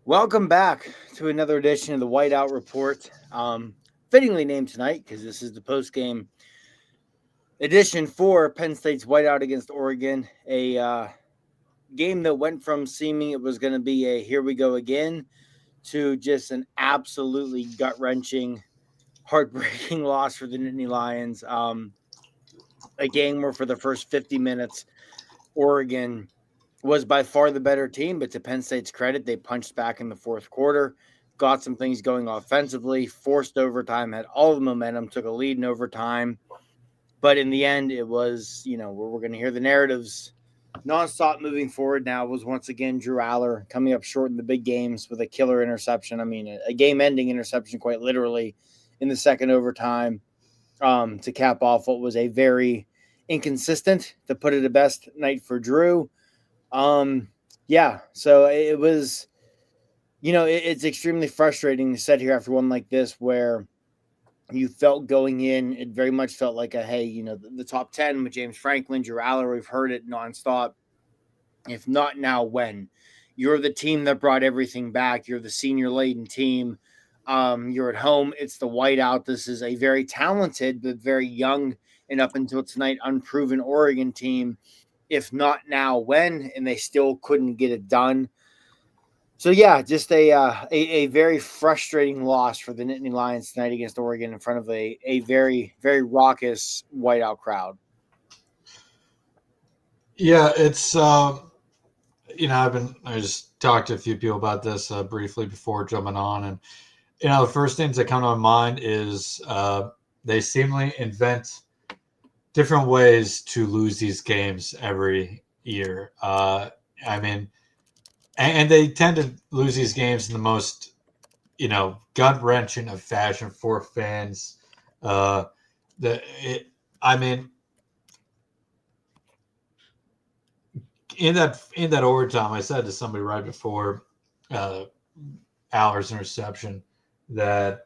Welcome back to another edition of the Whiteout Report. Fittingly named tonight because this is the post-game edition for Penn State's Whiteout against Oregon. A game that went from seeming it was going to be a here we go again to just an absolutely gut-wrenching, heartbreaking loss for the Nittany Lions. A game where for the first 50 minutes, Oregon was by far the better team, but to Penn State's credit, they punched back in the fourth quarter, got some things going offensively, forced overtime, had all the momentum, took a lead in overtime. But in the end, it was, where we're going to hear the narratives nonstop moving forward now was once again Drew Aller coming up short in the big games with a killer interception. I mean, a game-ending interception, quite literally, in the second overtime to cap off what was a very inconsistent, to put it the best, night for Drew. So it was, it's extremely frustrating to sit here after one like this where you felt going in, it very much felt like the top 10 with James Franklin, Drew Aller, we've heard it nonstop. If not now, when? You're the team that brought everything back. You're the senior laden team. You're at home. It's the whiteout. This is a very talented, but very young and up until tonight, unproven Oregon team. If not now, when? And they still couldn't get it done. So yeah, just a very frustrating loss for the Nittany Lions tonight against Oregon in front of a very, very raucous whiteout crowd. Yeah, it's I just talked to a few people about this briefly before jumping on, and the first things that come to my mind is they seemingly invent different ways to lose these games every year. And they tend to lose these games in the most, gut wrenching of fashion for fans. In that overtime, I said to somebody right before Aller's interception that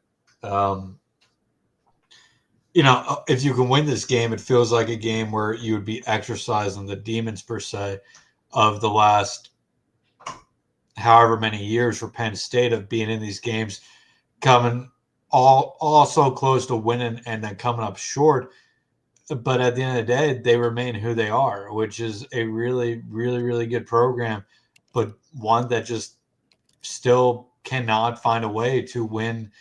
if you can win this game, it feels like a game where you would be exercising the demons per se of the last however many years for Penn State of being in these games, coming all so close to winning and then coming up short. But at the end of the day, they remain who they are, which is a really, really, really good program, but one that just still cannot find a way to win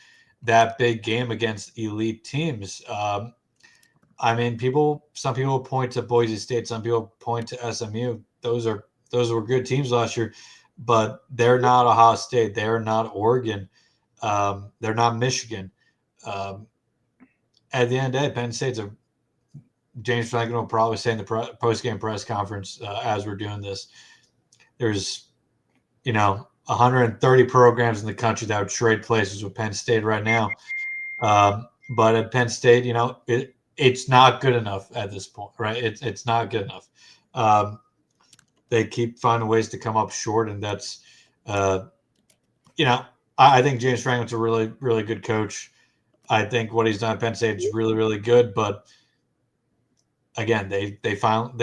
that big game against elite teams. Some people point to Boise State, some people point to SMU. Those were good teams last year, but they're not Ohio State. They're not Oregon. They're not Michigan. At the end of the day, Penn State's James Franklin will probably say in the post-game press conference as we're doing this, there's, 130 programs in the country that would trade places with Penn State right now. But at Penn State, it's not good enough at this point, right? It's not good enough. They keep finding ways to come up short, and that's, I think James Franklin's a really, really good coach. I think what he's done at Penn State is really, really good, but again, they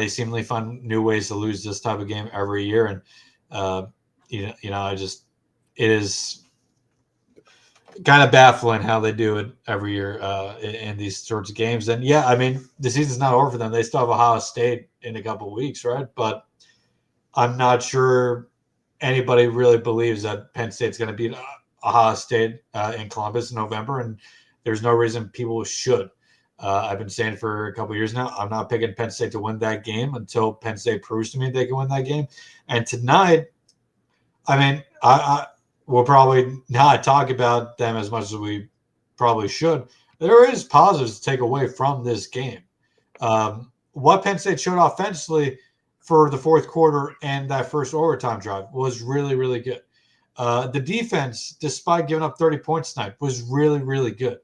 seemingly find new ways to lose this type of game every year, and it is kind of baffling how they do it every year in these sorts of games. And yeah, the season's not over for them. They still have Ohio State in a couple of weeks, right? But I'm not sure anybody really believes that Penn State's going to beat Ohio State in Columbus in November, and there's no reason people should. I've been saying for a couple of years now, I'm not picking Penn State to win that game until Penn State proves to me they can win that game. And tonight, I we'll probably not talk about them as much as we probably should. There is positives to take away from this game. What Penn State showed offensively for the fourth quarter and that first overtime drive was really, really good. The defense, despite giving up 30 points tonight, was really, really good.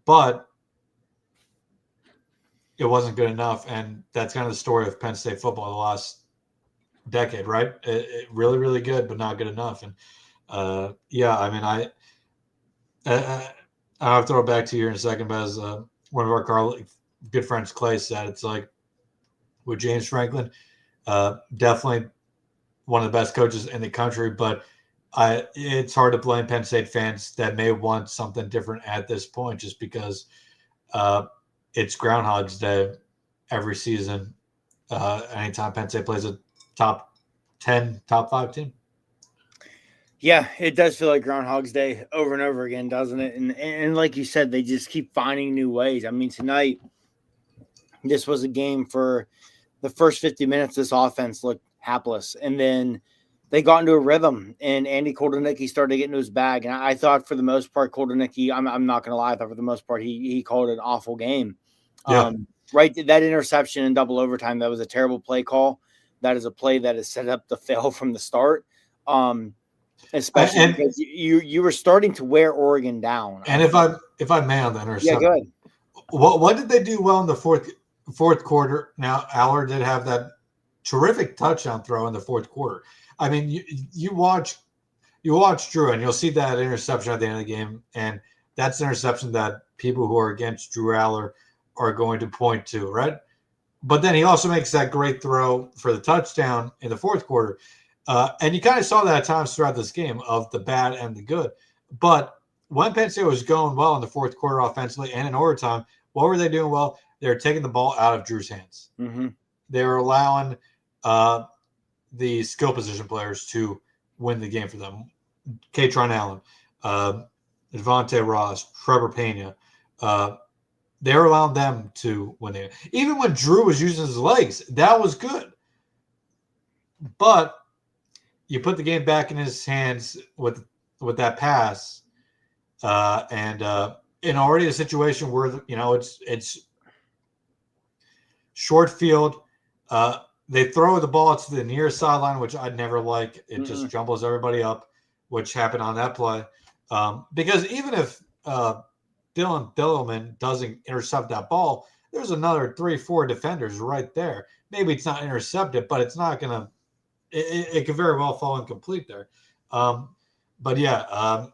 But it wasn't good enough, and that's kind of the story of Penn State football the last decade, right? It really, really good, but not good enough. And I'll throw it back to you in a second, but as one of our good friends, Clay, said, it's like with James Franklin, definitely one of the best coaches in the country, but It's hard to blame Penn State fans that may want something different at this point, just because it's Groundhog's Day every season. Anytime Penn State plays a top 10, top 5 team. Yeah, it does feel like Groundhog's Day over and over again, doesn't it? And like you said, they just keep finding new ways. I mean, tonight, this was a game for the first 50 minutes. This offense looked hapless. And then they got into a rhythm, and Andy Koldenicki started getting into his bag. And I thought for the most part, Koldenicki, I'm not going to lie, I thought for the most part, he called an awful game. Yeah. Right, that interception in double overtime, that was a terrible play call. That is a play that is set up to fail from the start. Especially because you were starting to wear Oregon down. And if I may on the interception, yeah, good. What did they do well in the fourth quarter? Now Aller did have that terrific touchdown throw in the fourth quarter. I mean, you watch Drew, and you'll see that interception at the end of the game, and that's an interception that people who are against Drew Aller are going to point to, right? But then he also makes that great throw for the touchdown in the fourth quarter. And you kind of saw that at times throughout this game of the bad and the good. But when Penn State was going well in the fourth quarter offensively and in overtime, what were they doing well? They were taking the ball out of Drew's hands. Mm-hmm. They were allowing the skill position players to win the game for them. Katron Allen, Devontae Ross, Trevor Pena. They were allowing them to win the game. Even when Drew was using his legs, that was good. But you put the game back in his hands with that pass, and in already a situation where it's short field. They throw the ball to the near sideline, which I'd never like. It just jumbles everybody up, which happened on that play. Because even if Dylan Dillman doesn't intercept that ball, there's another 3-4 defenders right there. Maybe it's not intercepted, but it's not going to. It could very well fall incomplete there. But yeah,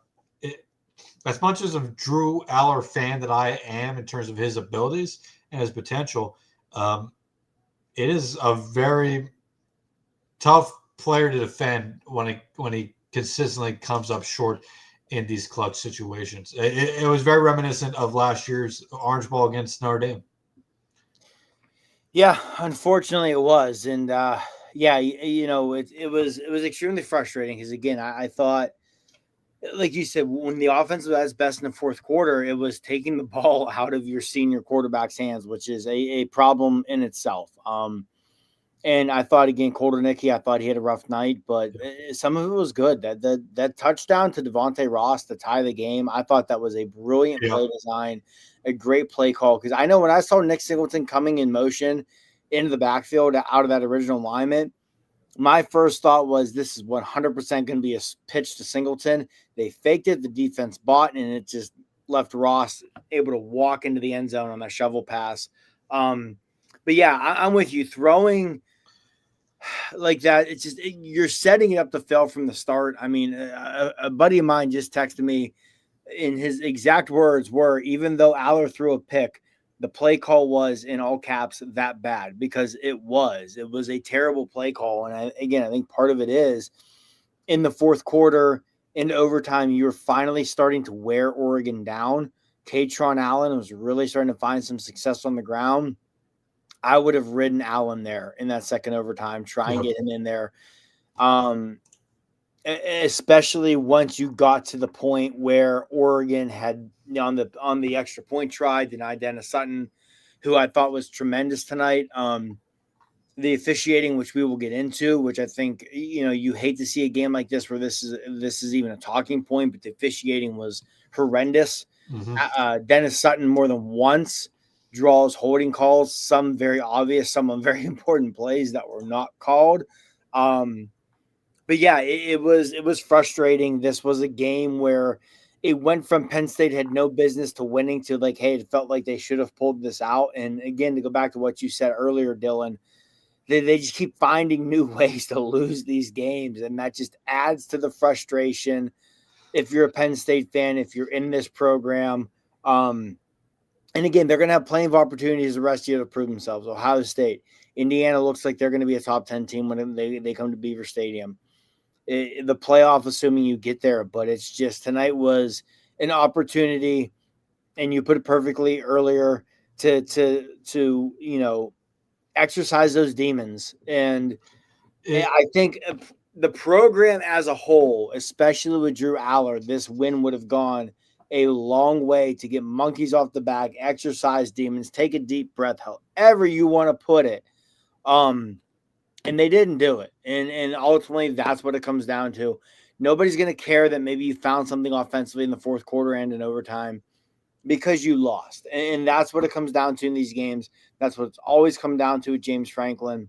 as much as a Drew Aller fan that I am in terms of his abilities and his potential, it is a very tough player to defend when he consistently comes up short in these clutch situations. It was very reminiscent of last year's Orange Bowl against Notre Dame. Yeah, unfortunately it was. And yeah, it was extremely frustrating because, again, I thought, like you said, when the offense was at its best in the fourth quarter, it was taking the ball out of your senior quarterback's hands, which is a problem in itself. And I thought, again, Koldenicki, I thought he had a rough night, but some of it was good. That touchdown to Devontae Ross to tie the game, I thought that was a brilliant play design, a great play call. Because I know when I saw Nick Singleton coming in motion into the backfield out of that original alignment, my first thought was this is 100% going to be a pitch to Singleton. They faked it, the defense bought, and it just left Ross able to walk into the end zone on that shovel pass. But yeah, I'm with you. Throwing like that, it's just you're setting it up to fail from the start. I mean, a buddy of mine just texted me, and his exact words were, even though Aller threw a pick, the play call was, in all caps, that bad, because it was a terrible play call. And I think part of it is in the fourth quarter, in overtime, you're finally starting to wear Oregon down. Katron Allen was really starting to find some success on the ground. I would have ridden Allen there in that second overtime, try and get him in there. Especially once you got to the point where Oregon had on the extra point try denied Dennis Sutton, who I thought was tremendous tonight. The officiating, which we will get into, which I think you hate to see a game like this where this is even a talking point, but the officiating was horrendous. Mm-hmm. Dennis Sutton more than once draws holding calls, some very obvious, some on very important plays that were not called. But yeah, it was frustrating. This was a game where it went from Penn State had no business to winning to like, hey, it felt like they should have pulled this out. And again, to go back to what you said earlier, Dylan, they just keep finding new ways to lose these games. And that just adds to the frustration. If you're a Penn State fan, if you're in this program, and again, they're going to have plenty of opportunities the rest of the year to prove themselves. Ohio State, Indiana looks like they're going to be a top 10 team when they come to Beaver Stadium. the playoff, assuming you get there. But it's just tonight was an opportunity, and you put it perfectly earlier to exercise those demons. And I think the program as a whole, especially with Drew Aller, this win would have gone a long way to get monkeys off the back, exercise demons, take a deep breath, however you want to put it. And they didn't do it. And ultimately, that's what it comes down to. Nobody's going to care that maybe you found something offensively in the fourth quarter and in overtime because you lost. And that's what it comes down to in these games. That's what it's always come down to with James Franklin.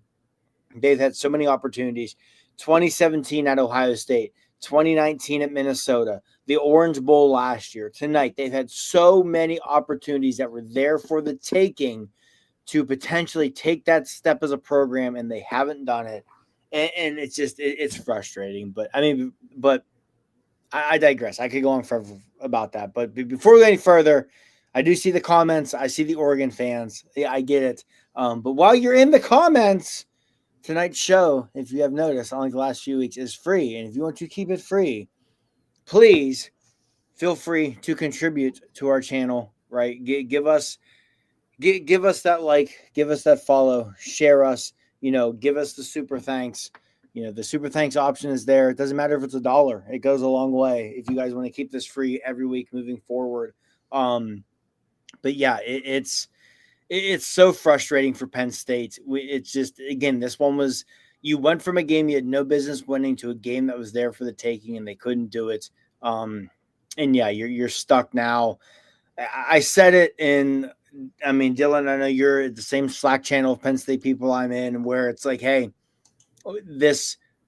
They've had so many opportunities. 2017 at Ohio State, 2019 at Minnesota, the Orange Bowl last year, tonight. They've had so many opportunities that were there for the taking to potentially take that step as a program, and they haven't done it. And it's just, it's frustrating. But I digress. I could go on forever about that. But before we go any further, I do see the comments. I see the Oregon fans. Yeah, I get it. But while you're in the comments, tonight's show, if you have noticed, on the last few weeks, is free. And if you want to keep it free, please feel free to contribute to our channel, right? Give us that like, give us that follow, share us, give us the super thanks. The super thanks option is there. It doesn't matter if it's $1. It goes a long way if you guys want to keep this free every week moving forward. But yeah, it's so frustrating for Penn State. It's just, again, this one was, you went from a game you had no business winning to a game that was there for the taking, and they couldn't do it. And yeah, you're stuck now. I said it Dylan, I know you're at the same Slack channel of Penn State people I'm in, where it's like, hey,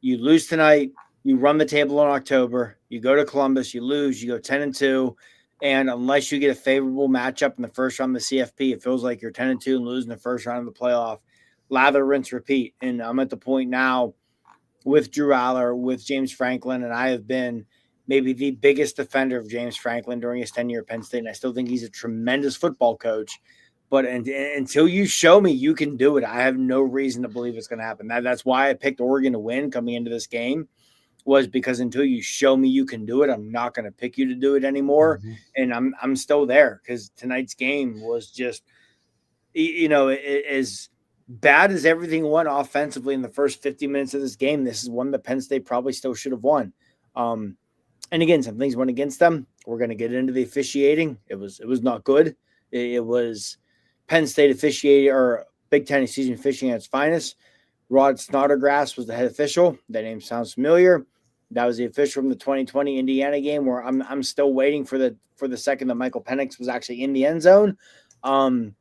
you lose tonight, you run the table in October, you go to Columbus, you lose, you go 10-2. And unless you get a favorable matchup in the first round of the CFP, it feels like you're 10-2 and losing the first round of the playoff. Lather, rinse, repeat. And I'm at the point now with Drew Aller, with James Franklin, and I have been maybe the biggest defender of James Franklin during his tenure at Penn State. And I still think he's a tremendous football coach. But until you show me you can do it, I have no reason to believe it's going to happen. That's why I picked Oregon to win coming into this game, was because until you show me you can do it, I'm not going to pick you to do it anymore. Mm-hmm. And I'm still there, because tonight's game was just, as bad as everything went offensively in the first 50 minutes of this game, this is one that Penn State probably still should have won. And again, some things went against them. We're going to get into the officiating. It was not good. It was Penn State officiating, or Big Ten, officiating at its finest. Rod Snodgrass was the head official. That name sounds familiar. That was the official from the 2020 Indiana game, where I'm still waiting for the second that Michael Penix was actually in the end zone. Some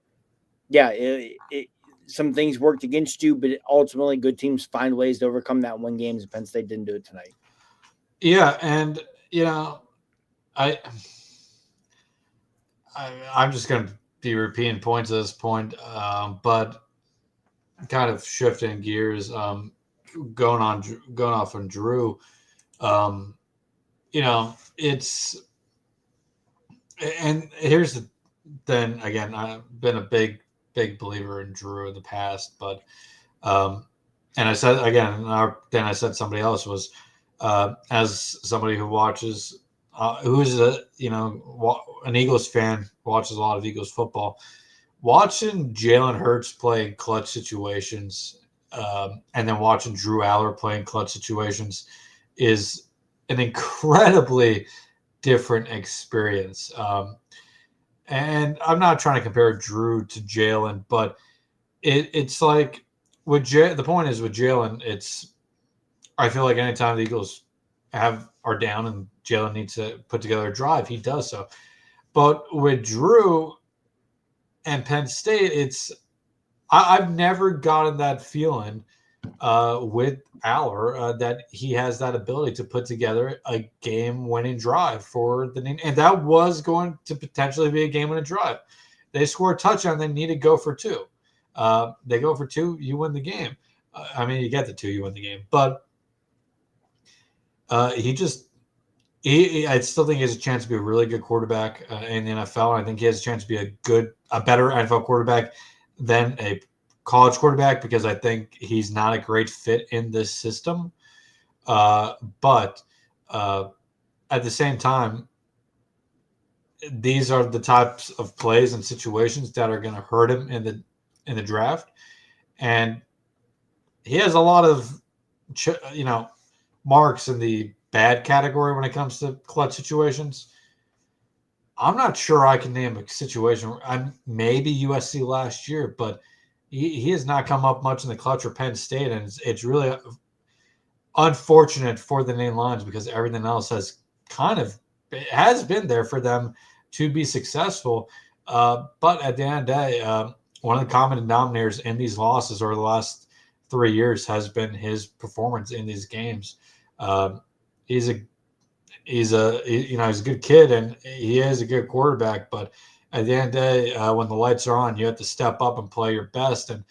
things worked against you, but ultimately good teams find ways to overcome that one game, and Penn State didn't do it tonight. Yeah, and I'm just going to be repeating points at this point, but kind of shifting gears, going off on Drew. It's, and here's then again, I've been a big believer in Drew in the past, but and I said again, then I said somebody else was, as somebody who watches, who is an Eagles fan, watches a lot of Eagles football, watching Jalen Hurts play in clutch situations, and then watching Drew Aller play in clutch situations is an incredibly different experience. And I'm not trying to compare Drew to Jalen, but it's like the point is with Jalen, I feel like anytime the Eagles are down and Jalen needs to put together a drive, he does so. But with Drew and Penn State, I've never gotten that feeling with Aller that he has that ability to put together a game-winning drive for the name, and that was going to potentially be a game-winning drive. They score a touchdown, they need to go for two. They go for two, you win the game. You get the two, you win the game. But I still think he has a chance to be a really good quarterback in the NFL. And I think he has a chance to be a better NFL quarterback than a college quarterback, because I think he's not a great fit in this system. But at the same time, these are the types of plays and situations that are going to hurt him in the draft, and he has a lot of marks in the bad category when it comes to clutch situations. I'm not sure I can name a situation. Maybe USC last year, but he has not come up much in the clutch or Penn State, and it's really unfortunate for the Nittany Lions because everything else has been there for them to be successful. But at the end of the day, one of the common denominators in these losses over the last 3 years has been his performance in these games. He's a good kid and he is a good quarterback, but at the end of the day, when the lights are on, you have to step up and play your best. And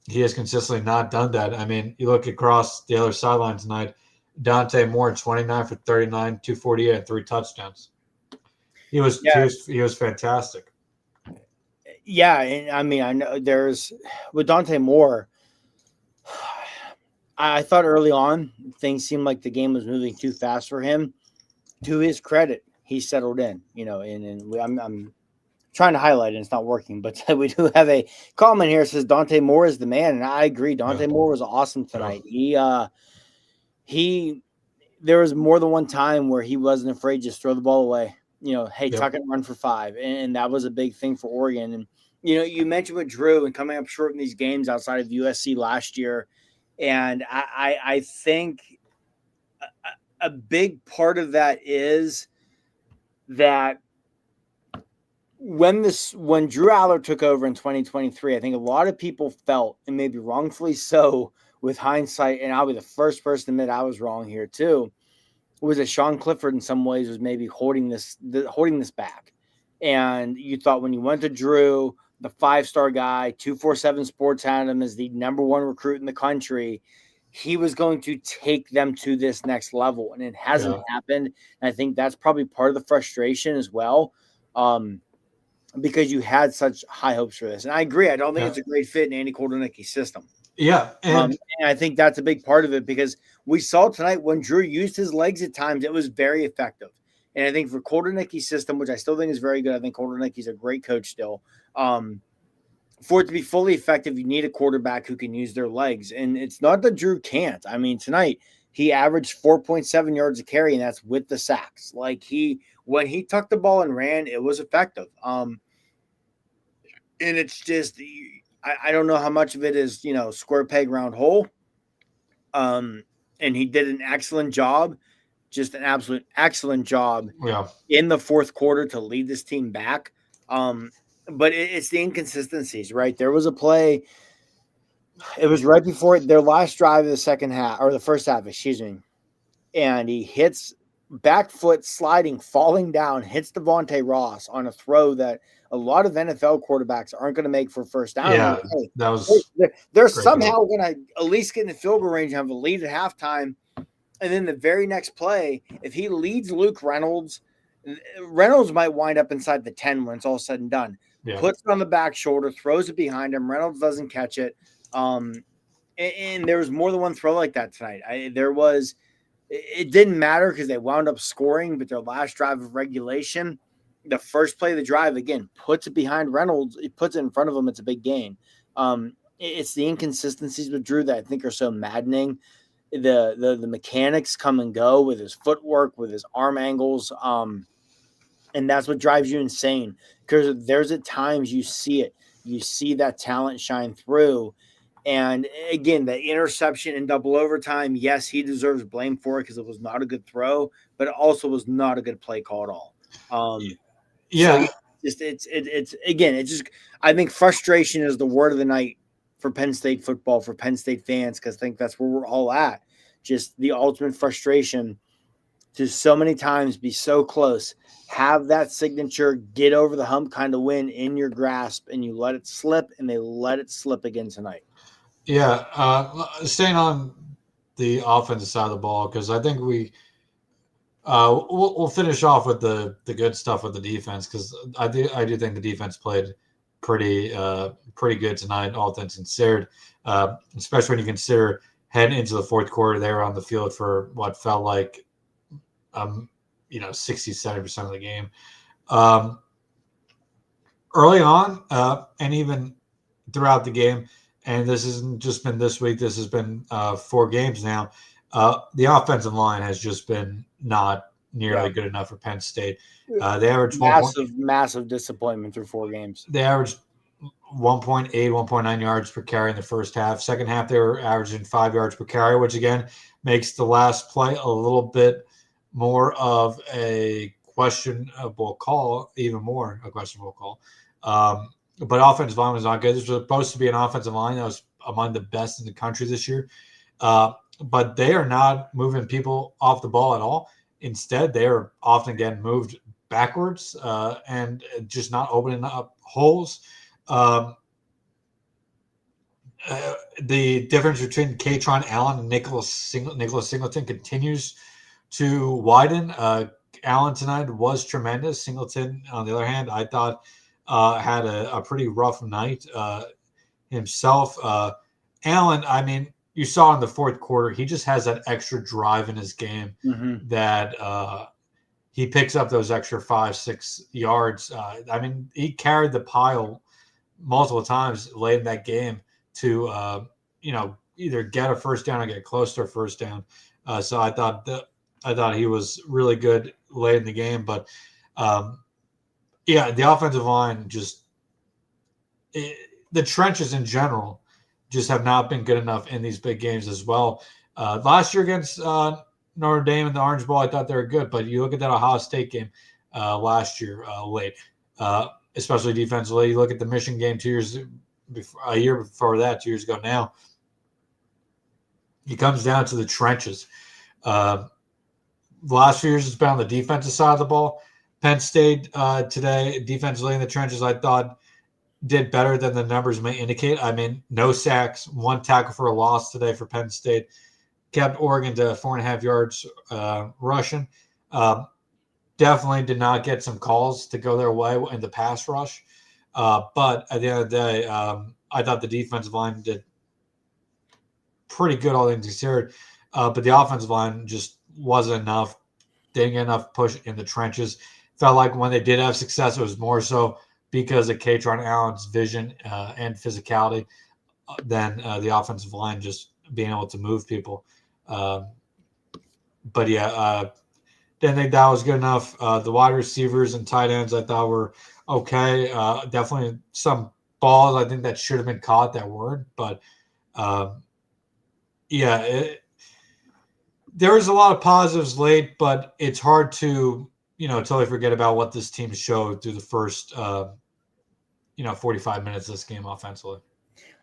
he has consistently not done that. I mean, you look across the other sideline tonight, Dante Moore, 29 for 39, 248, and 3 touchdowns. He was fantastic. Yeah, and I mean, I know with Dante Moore, I thought early on things seemed like the game was moving too fast for him. To his credit, he settled in, and I'm trying to highlight it. It's not working, but we do have a comment here that says Dante Moore is the man, and I agree. Dante Moore was awesome tonight. There was more than one time where he wasn't afraid to just throw the ball away. Hey, tuck and run for 5, and that was a big thing for Oregon. And you mentioned with Drew and coming up short in these games outside of USC last year, and I think a big part of that is that when Drew Aller took over in 2023, I think a lot of people felt, and maybe wrongfully so, with hindsight, and I'll be the first person to admit I was wrong here too, was that Sean Clifford in some ways was maybe holding this back. And you thought when you went to Drew, the 5-star guy, 247 Sports had him as the number 1 recruit in the country, he was going to take them to this next level. And it hasn't happened. And I think that's probably part of the frustration as well. Because you had such high hopes for this. And I agree. I don't think it's a great fit in Andy Koldenicki's system. Yeah. And I think that's a big part of it because we saw tonight when Drew used his legs at times, it was very effective. And I think for Koldenicki's system, which I still think is very good, I think Koldenicki's a great coach still. For it to be fully effective, you need a quarterback who can use their legs. And it's not that Drew can't. I mean, tonight he averaged 4.7 yards a carry, and that's with the sacks. When he tucked the ball and ran, it was effective. And it's just, I don't know how much of it is, square peg, round hole. And he did an excellent job, just an absolute excellent job in the fourth quarter to lead this team back. But it's the inconsistencies, right? There was a play. It was right before their last drive of the second half, or the first half, excuse me. And he hits back foot sliding, falling down, hits Devontae Ross on a throw that a lot of NFL quarterbacks aren't going to make for first down. Yeah, that was they're somehow going to at least get in the field goal range and have a lead at halftime. And then the very next play, if he leads Luke Reynolds might wind up inside the 10 when it's all said and done. Yeah. Puts it on the back shoulder, throws it behind him. Reynolds doesn't catch it. And there was more than one throw like that tonight. It didn't matter because they wound up scoring, but their last drive of regulation, the first play of the drive, again, puts it behind Reynolds. It puts it in front of him. It's a big gain. It's the inconsistencies with Drew that I think are so maddening. The mechanics come and go with his footwork, with his arm angles. And that's what drives you insane because there's at times you see it. You see that talent shine through. And again, the interception in double overtime, yes, he deserves blame for it because it was not a good throw, but it also was not a good play call at all. I think frustration is the word of the night for Penn State football, for Penn State fans, because I think that's where we're all at. Just the ultimate frustration to so many times be so close, have that signature, get over the hump kind of win in your grasp, and you let it slip, and they let it slip again tonight. Yeah, staying on the offensive side of the ball, because I think we'll finish off with the good stuff with the defense, because I do think the defense played pretty good tonight, all things considered, especially when you consider heading into the fourth quarter, they were on the field for what felt like 60-70% of the game. Early on, and even throughout the game, and this hasn't just been this week, this has been 4 games now, the offensive line has just been not nearly good enough for Penn State. They averaged massive disappointment through 4 games. They averaged 1.8, 1.9 yards per carry in the first half. Second half, they were averaging 5 yards per carry, which again makes the last play a little bit more of a questionable call, even more a questionable call. But offensive line was not good. This was supposed to be an offensive line that was among the best in the country this year. But they are not moving people off the ball at all. Instead, they are often getting moved backwards and just not opening up holes. The difference between Katron Allen and Nicholas Singleton continues to widen. Allen tonight was tremendous. Singleton, on the other hand, I thought had a pretty rough night himself. Allen, I mean, you saw in the fourth quarter, he just has that extra drive in his game that he picks up those extra 5-6 yards. I mean, he carried the pile multiple times late in that game to, either get a first down or get close to a first down. So I thought he was really good late in the game. But, the offensive line the trenches in general just have not been good enough in these big games as well. Last year against Notre Dame in the Orange Bowl, I thought they were good. But you look at that Ohio State game last year late, especially defensively. You look at the Michigan game a year before that, 2 years ago now. It comes down to the trenches. The last few years, it's been on the defensive side of the ball. Penn State today, defensively in the trenches, I thought did better than the numbers may indicate. I mean, no sacks, 1 tackle for a loss today for Penn State. Kept Oregon to 4.5 yards rushing. Definitely did not get some calls to go their way in the pass rush. But at the end of the day, I thought the defensive line did pretty good, all things considered. But the offensive line just wasn't enough. Didn't get enough push in the trenches. Felt like when they did have success, it was more so because of Katron Allen's vision and physicality than the offensive line just being able to move people. But didn't think that was good enough. The wide receivers and tight ends I thought were okay. Definitely some balls I think that should have been caught that weren't. But there was a lot of positives late, but it's hard to totally forget about what this team showed through the first 45 minutes of this game offensively.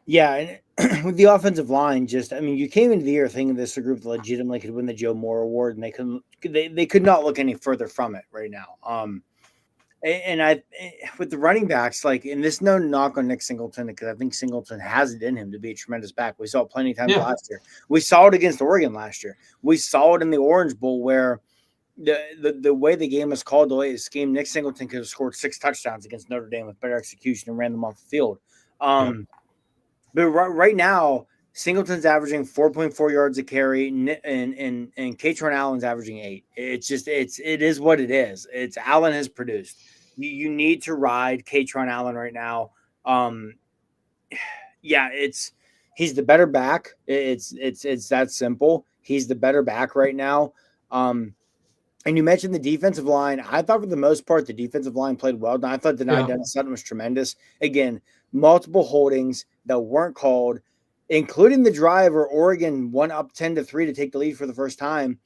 Yeah, and with the offensive line, you came into the year thinking this was a group that legitimately could win the Joe Moore Award, and they could not look any further from it right now. And with the running backs, and this no knock on Nick Singleton, because I think Singleton has it in him to be a tremendous back. We saw it plenty of times last year. We saw it against Oregon last year. We saw it in the Orange Bowl where the way the game is called, the way it's schemed, Nick Singleton could have scored 6 touchdowns against Notre Dame with better execution and ran them off the field. But right now, Singleton's averaging 4.4 yards a carry, and Katron Allen's averaging 8. It is what it is. It's Allen has produced. You need to ride Katron Allen right now. He's the better back. It's that simple. He's the better back right now. And you mentioned the defensive line. I thought for the most part, the defensive line played well. I thought Denai Dennis Sutton was tremendous. Again, multiple holdings that weren't called, including the drive where Oregon went up 10-3 to take the lead for the first time.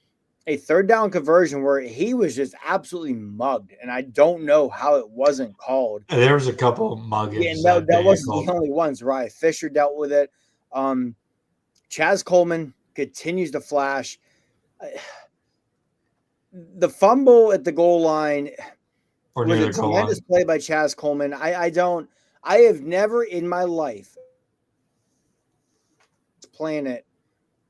A third down conversion where he was just absolutely mugged. And I don't know how it wasn't called. There was a couple muggings. Yeah, that wasn't the only ones. Right. Fisher dealt with it. Chaz Coleman continues to flash. The fumble at the goal line was a tremendous play by Chaz Coleman. I have never in my life playing it,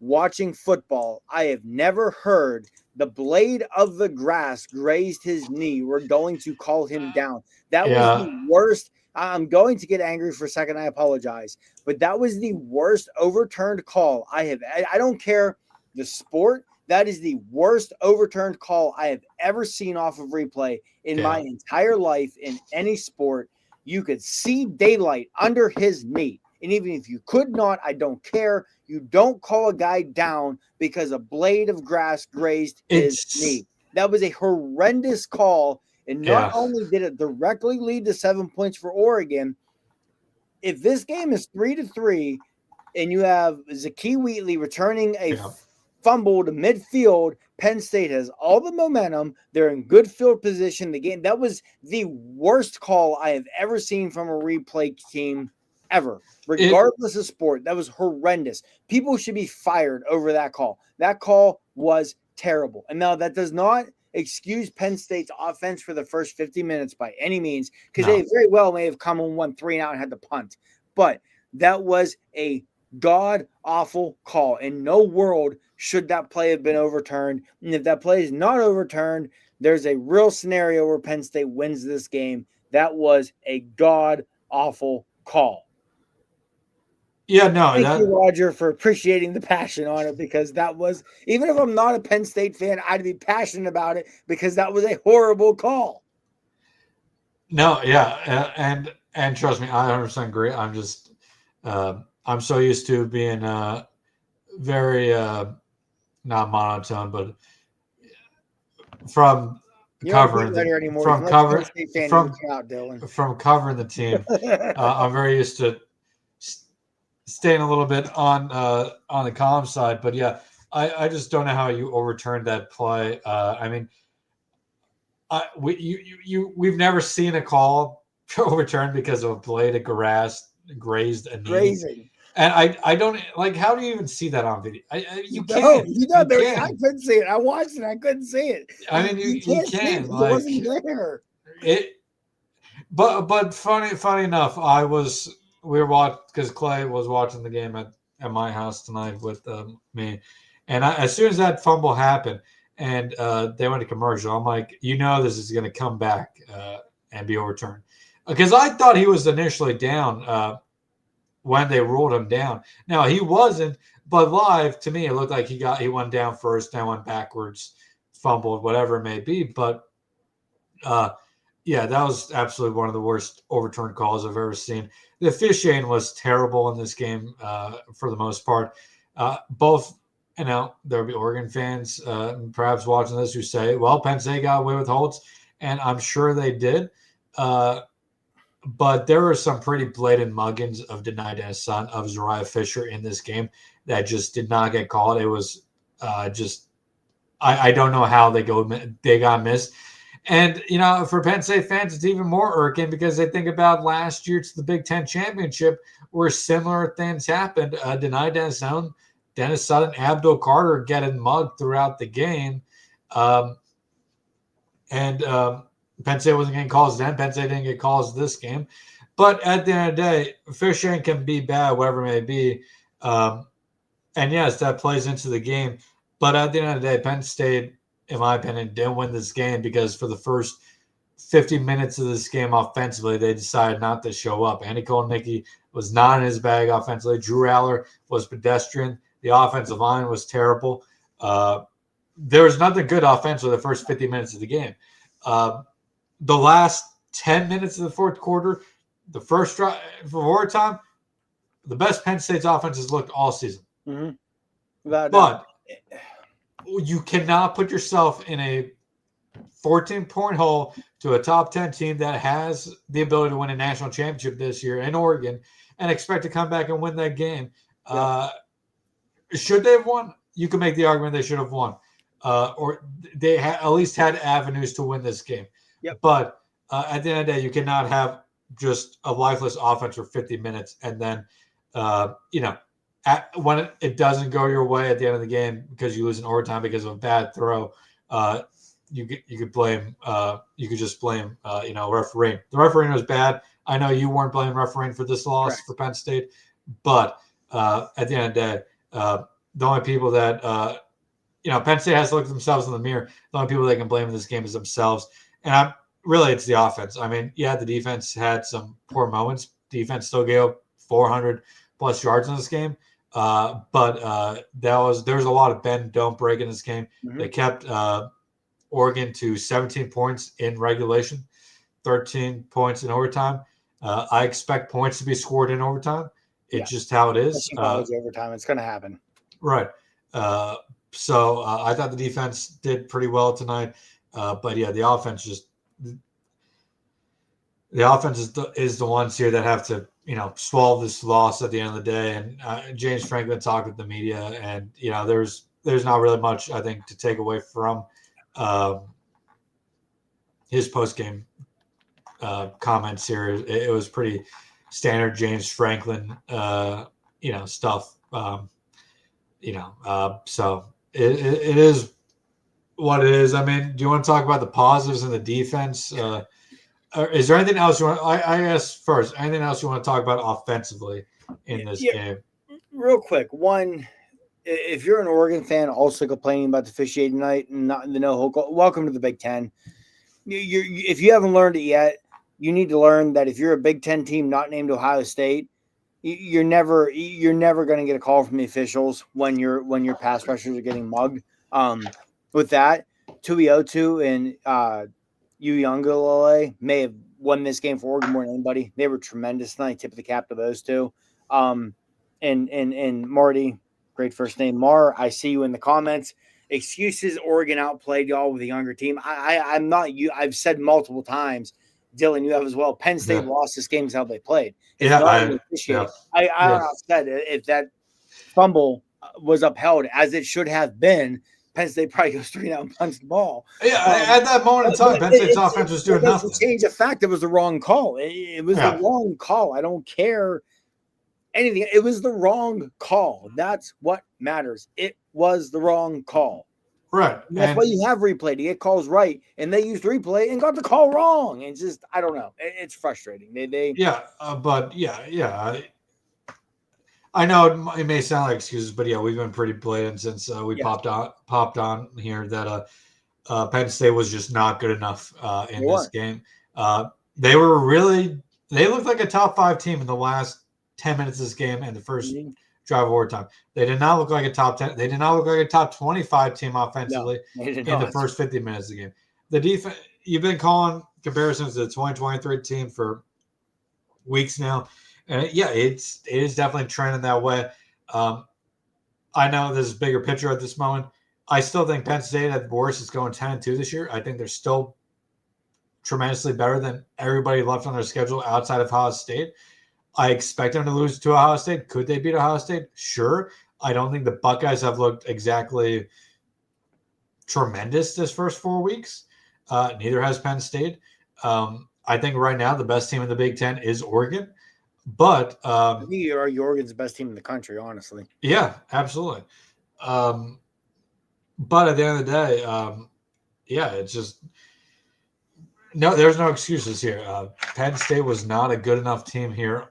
watching football, I have never heard the blade of the grass grazed his knee. We're going to call him down. That was Yeah. the worst. I'm going to get angry for a second. I apologize. But that was the worst overturned call I have. I don't care the sport. That is the worst overturned call I have ever seen off of replay in my entire life in any sport. You could see daylight under his knee. And even if you could not, I don't care. You don't call a guy down because a blade of grass grazed his knee. That was a horrendous call. And not only did it directly lead to 7 points for Oregon, if this game is 3-3 and you have Zakee Wheatley returning a fumble to midfield, Penn State has all the momentum. They're in good field position. The game, that was the worst call I have ever seen from a replay team ever, regardless of sport. That was horrendous. People should be fired over that call. That call was terrible. And now that does not excuse Penn State's offense for the first 50 minutes by any means, because they very well may have come and won 3-0 and had to punt. But that was a god-awful call. In no world should that play have been overturned. And if that play is not overturned, there's a real scenario where Penn State wins this game. That was a god-awful call. Yeah, no. Thank you, Roger, for appreciating the passion on it, because that was, even if I'm not a Penn State fan, I'd be passionate about it because that was a horrible call. No, yeah, and trust me, I 100% agree. I'm just, I'm so used to being very not monotone, but from covering covering the team, I'm very used to staying a little bit on the column side. But yeah, I just don't know how you overturned that play. I mean, we've never seen a call overturned because of a blade of grass grazed a knee. Grazing. And I don't like. How do you even see that on video? You can't. I couldn't see it. I watched it. I couldn't see it. I mean, you can. It wasn't there. But funny enough, we were watching because Clay was watching the game at my house tonight with me, and as soon as that fumble happened and they went to commercial, I'm like, this is going to come back and be overturned, because I thought he was initially down when they ruled him down. Now he wasn't, but live to me it looked like he went down first, then went backwards, fumbled, whatever it may be. But yeah, that was absolutely one of the worst overturned calls I've ever seen. The officiating was terrible in this game for the most part. Both, there'll be Oregon fans perhaps watching this who say, well, Penn State got away with holds, and I'm sure they did. But there were some pretty blatant muggings of Deni Dennis son of Zariah Fisher in this game that just did not get called. It was I don't know how they got missed. And, for Penn State fans, it's even more irking because they think about last year to the Big Ten championship where similar things happened. Deni Dennis Sutton, Abdul Carter getting mugged throughout the game. Penn State wasn't getting calls then. Penn State didn't get calls this game. But at the end of the day, fishing can be bad, whatever it may be. And yes, that plays into the game. But at the end of the day, Penn State, in my opinion, didn't win this game because for the first 50 minutes of this game offensively, they decided not to show up. Andy Kotelnicki was not in his bag offensively. Drew Aller was pedestrian. The offensive line was terrible. There was nothing good offensively the first 50 minutes of the game. The last 10 minutes of the fourth quarter, the first drive for overtime, the best Penn State's offense has looked all season. Mm-hmm. But you cannot put yourself in a 14-point hole to a top 10 team that has the ability to win a national championship this year in Oregon and expect to come back and win that game. Yep. Should they have won? You can make the argument they should have won. Or they at least had avenues to win this game. Yep. But at the end of the day, you cannot have just a lifeless offense for 50 minutes and then, when it doesn't go your way at the end of the game because you lose in overtime because of a bad throw, you could blame refereeing. The refereeing was bad. I know you weren't blaming refereeing for this loss Correct. For Penn State, but at the end of the day, the only people that Penn State has to look at themselves in the mirror. The only people they can blame in this game is themselves. And it's the offense. I mean, yeah, the defense had some poor moments. Defense still gave up 400 plus yards in this game. But there was a lot of bend, don't break in this game. Mm-hmm. They kept Oregon to 17 points in regulation, 13 points in overtime. I expect points to be scored in overtime. It's just how it is. College overtime, it's going to happen. Right. So I thought the defense did pretty well tonight. But yeah, the offense is the ones here that have to, swallow this loss at the end of the day. And James Franklin talked with the media, and there's not really much I think to take away from his post game comments here. It was pretty standard James Franklin, stuff. So it is what it is. I mean, do you want to talk about the positives in the defense? Is there anything else you want? I asked first. Anything else you want to talk about offensively in this game? Real quick, one. If you're an Oregon fan, also complaining about the officiating tonight and not the no call, welcome to the Big Ten. If you haven't learned it yet, you need to learn that if you're a Big Ten team not named Ohio State, you're never going to get a call from the officials when your pass rushers are getting mugged. With that, Tuiotu and Uyunglele may have won this game for Oregon more than anybody. They were tremendous tonight. Tip of the cap to those two. And Marty, great first name, Mar. I see you in the comments. Excuses. Oregon outplayed y'all with a younger team. I'm not you. I've said multiple times. Dylan, you have as well. Penn State lost this game is how they played. It's I said if that fumble was upheld as it should have been, Penn State probably goes 3-down and punts the ball. Yeah, at that moment in time, Penn State's offense was doing nothing. Change the fact it was the wrong call. It was the wrong call. I don't care anything. It was the wrong call. That's what matters. It was the wrong call. Right. That's why you have replay to get calls right, and they used replay and got the call wrong. It's just I don't know. It's frustrating. I know it may sound like excuses, but we've been pretty blatant since we popped on here that Penn State was just not good enough in this game. They looked like a top 5 team in the last 10 minutes of this game and the first drive of overtime. They did not look like a top 10. They did not look like a top 25 team offensively in the first 50 minutes of the game. The defense, you've been calling comparisons to the 2023 team for weeks now. And it is definitely trending that way. I know there's a bigger picture at this moment. I still think Penn State at worst is going 10-2 this year. I think they're still tremendously better than everybody left on their schedule outside of Ohio State. I expect them to lose to Ohio State. Could they beat Ohio State? Sure. I don't think the Buckeyes have looked exactly tremendous this first 4 weeks. Neither has Penn State. I think right now the best team in the Big Ten is Oregon. But I think you argue Oregon's the best team in the country, honestly. Yeah, absolutely. But at the end of the day, it's just there's no excuses here. Penn State was not a good enough team here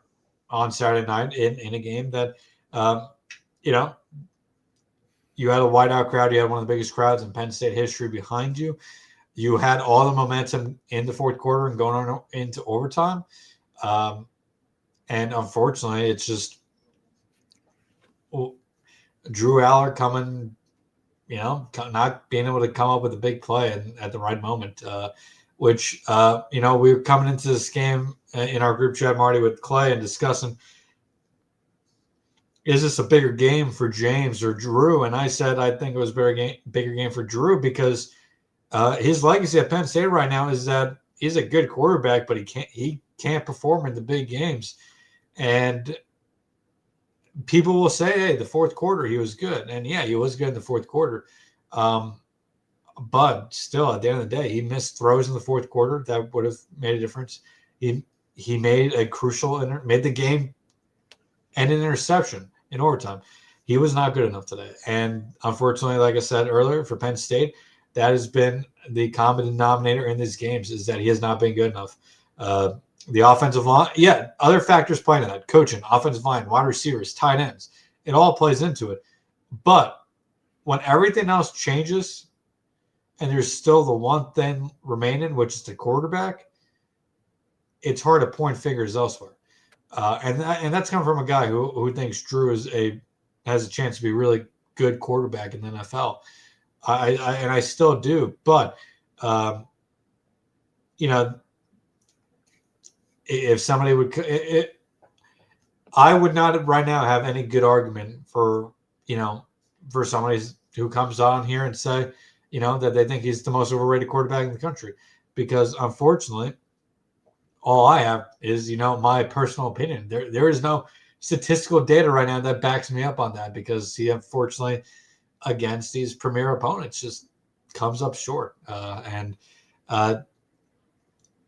on Saturday night in a game that you had a whiteout crowd. You had one of the biggest crowds in Penn State history behind you. You had all the momentum in the fourth quarter and going on into overtime. And unfortunately, it's just Drew Aller coming, not being able to come up with a big play at the right moment, which, we were coming into this game in our group chat, Marty, with Clay and discussing, is this a bigger game for James or Drew? And I said I think it was a bigger game for Drew because his legacy at Penn State right now is that he's a good quarterback, but he can't perform in the big games. And people will say, hey, the fourth quarter, he was good. And he was good in the fourth quarter. But still, at the end of the day, he missed throws in the fourth quarter that would have made a difference. He made a made the game and an interception in overtime. He was not good enough today. And unfortunately, like I said earlier, for Penn State, that has been the common denominator in these games is that he has not been good enough. The offensive line, other factors play into that. Coaching, offensive line, wide receivers, tight ends. It all plays into it. But when everything else changes and there's still the one thing remaining, which is the quarterback, it's hard to point fingers elsewhere. And that's coming from a guy who thinks Drew has a chance to be a really good quarterback in the NFL. I still do, but if somebody would, I would not right now have any good argument for somebody who comes on here and say that they think he's the most overrated quarterback in the country, because unfortunately, all I have is my personal opinion. There is no statistical data right now that backs me up on that, because he unfortunately against these premier opponents just comes up short.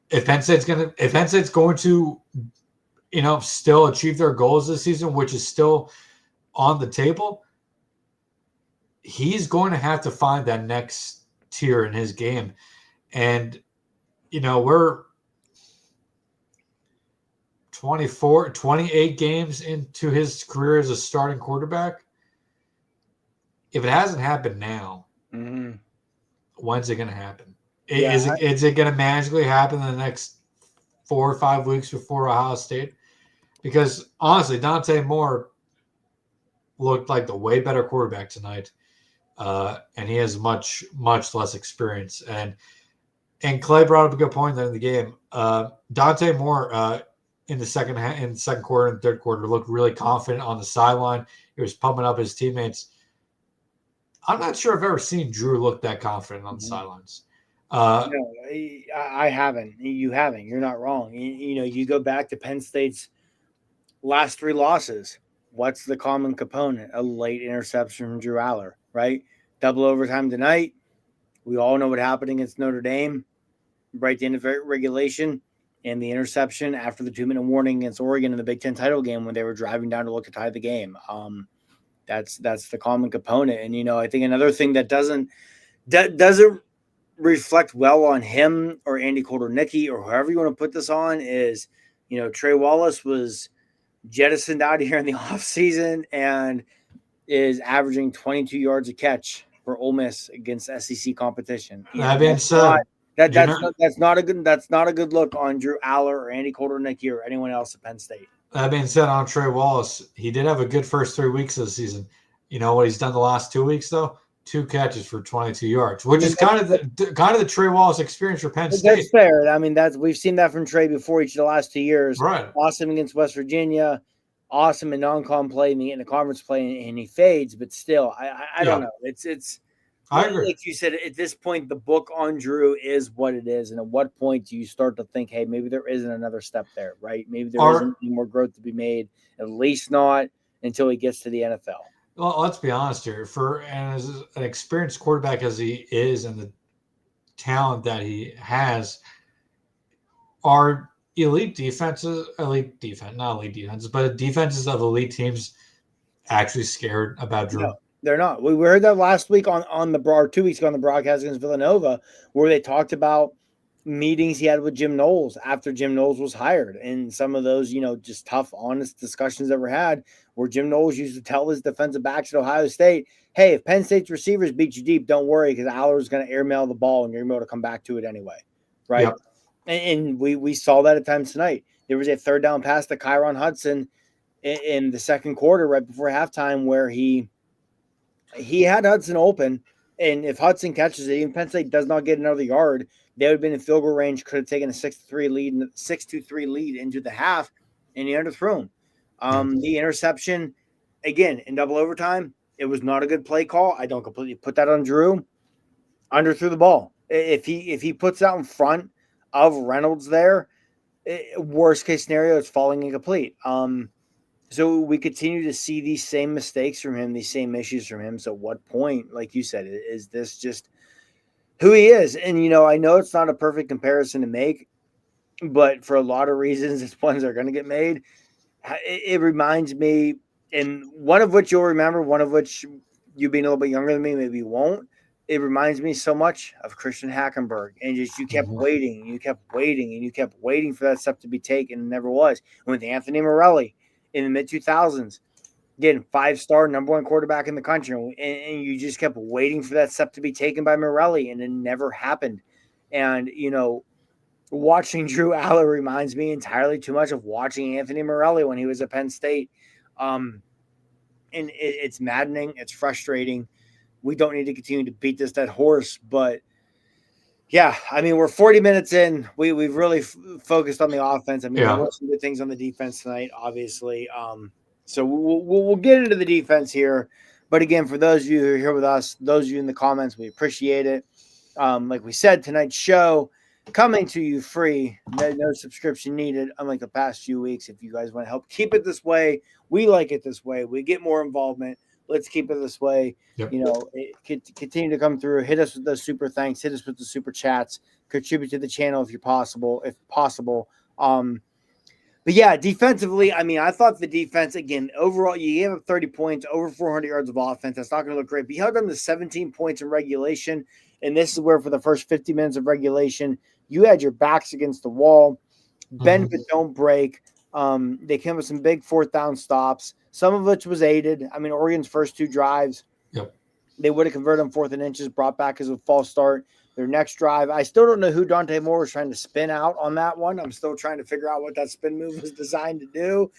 If Penn State's going to still achieve their goals this season, which is still on the table, he's going to have to find that next tier in his game. And we're 28 games into his career as a starting quarterback. If it hasn't happened now, when's it going to happen? Is it going to magically happen in the next 4 or 5 weeks before Ohio State? Because honestly, Dante Moore looked like the way better quarterback tonight, and he has much, much less experience. And Clay brought up a good point in the game. Dante Moore in the second quarter and third quarter looked really confident on the sideline. He was pumping up his teammates. I'm not sure I've ever seen Drew look that confident on the sidelines. No, I haven't. You haven't. You're not wrong. You go back to Penn State's last 3 losses. What's the common component? A late interception from Drew Aller, right? Double overtime tonight. We all know what happened against Notre Dame right at the end of regulation, and the interception after the 2-minute warning against Oregon in the Big Ten title game when they were driving down to look to tie the game. That's the common component. And, I think another thing that doesn't reflect well on him or Andy Kotelnicki or whoever you want to put this on is, Trey Wallace was jettisoned out here in the offseason and is averaging 22 yards a catch for Ole Miss against SEC competition. That being said, that's not a good look on Drew Aller or Andy Kotelnicki or anyone else at Penn State. That being said, on Trey Wallace, he did have a good first 3 weeks of the season. You know what he's done the last 2 weeks though? 2 catches for 22 yards, which is kind of the Trey Wallace experience for Penn State. That's fair. I mean, we've seen that from Trey before each of the last 2 years. Right. Awesome against West Virginia, awesome in non-con play, and in the conference play, and he fades. But still, I don't know. It's. I agree. Like you said, at this point, the book on Drew is what it is, and at what point do you start to think, hey, maybe there isn't another step there, right? Maybe there isn't any more growth to be made. At least not until he gets to the NFL. Well, let's be honest here. As an experienced quarterback as he is and the talent that he has, are elite defenses of elite defenses actually scared about Drew? No, they're not. We heard that last week on the 2 weeks ago on the broadcast against Villanova, where they talked about meetings he had with Jim Knowles after Jim Knowles was hired, and some of those, just tough, honest discussions that were had, where Jim Knowles used to tell his defensive backs at Ohio State, hey, if Penn State's receivers beat you deep, don't worry, because Aller's going to airmail the ball and you're going to be able to come back to it anyway, right? Yep. And we saw that at times tonight. There was a third down pass to Kyron Hudson in the second quarter right before halftime where he had Hudson open, and if Hudson catches it, even Penn State does not get another yard, they would have been in field goal range, could have taken a 6-3 lead into the half, and he underthrew him. The interception, again, in double overtime, it was not a good play call. I don't completely put that on Drew. Underthrew the ball. If he puts out in front of Reynolds there, worst case scenario, it's falling incomplete. So we continue to see these same mistakes from him, these same issues from him. So what point, like you said, is this just who he is? And, I know it's not a perfect comparison to make, but for a lot of reasons, it's ones that are going to get made. It reminds me, and one of which you'll remember, one of which you being a little bit younger than me, maybe you won't. It reminds me so much of Christian Hackenberg, and just you kept waiting, and you kept waiting for that step to be taken, and it never was. And with Anthony Morelli in the mid-2000s, Again, 5-star, number one quarterback in the country. And you just kept waiting for that step to be taken by Morelli, and it never happened. And, watching Drew Aller reminds me entirely too much of watching Anthony Morelli when he was at Penn State. And it's maddening. It's frustrating. We don't need to continue to beat this dead horse, but yeah, I mean, we're 40 minutes in. We've really focused on the offense. I mean, there were some good things on the defense tonight, obviously. So we'll get into the defense here. But again, for those of you who are here with us, those of you in the comments, we appreciate it. Like we said, tonight's show coming to you free. No subscription needed, unlike the past few weeks. If you guys want to help keep it this way, we like it this way. We get more involvement. Let's keep it this way. Yep. Continue to come through. Hit us with those super thanks. Hit us with the super chats. Contribute to the channel if possible. But yeah, defensively, I mean, I thought the defense, again, overall, you gave up 30 points, over 400 yards of offense. That's not going to look great. But you held them to 17 points in regulation. And this is where, for the first 50 minutes of regulation, you had your backs against the wall. Bend but don't break. They came with some big fourth down stops, some of which was aided. I mean, Oregon's first two drives, they would have converted on 4th and inches, brought back as a false start. Their next drive, I still don't know who Dante Moore was trying to spin out on that one. I'm still trying to figure out what that spin move was designed to do.